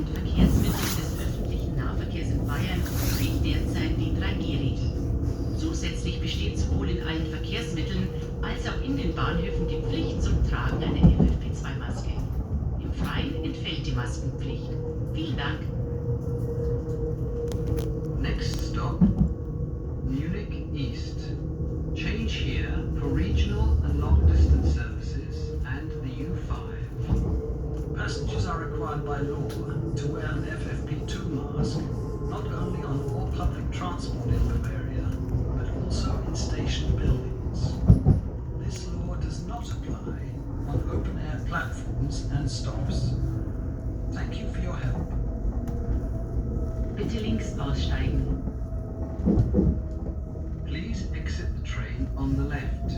und Verkehrsmitteln des öffentlichen Nahverkehrs in Bayern gilt derzeit die 3G-Regel. Zusätzlich besteht sowohl in allen Verkehrsmitteln als auch in den Bahnhöfen die Pflicht zum Tragen einer FFP2-Maske. Im Freien entfällt die Maskenpflicht. Vielen Dank. Next stop, Munich East. Change here for regional and long-distance services and the U5. Passengers are required by law to wear an FFP2 mask, not only on all public transport in Bavaria, but also in station buildings. This law does not apply on open-air platforms and stops. Thank you for your help. Bitte links aussteigen. Please exit the train on the left.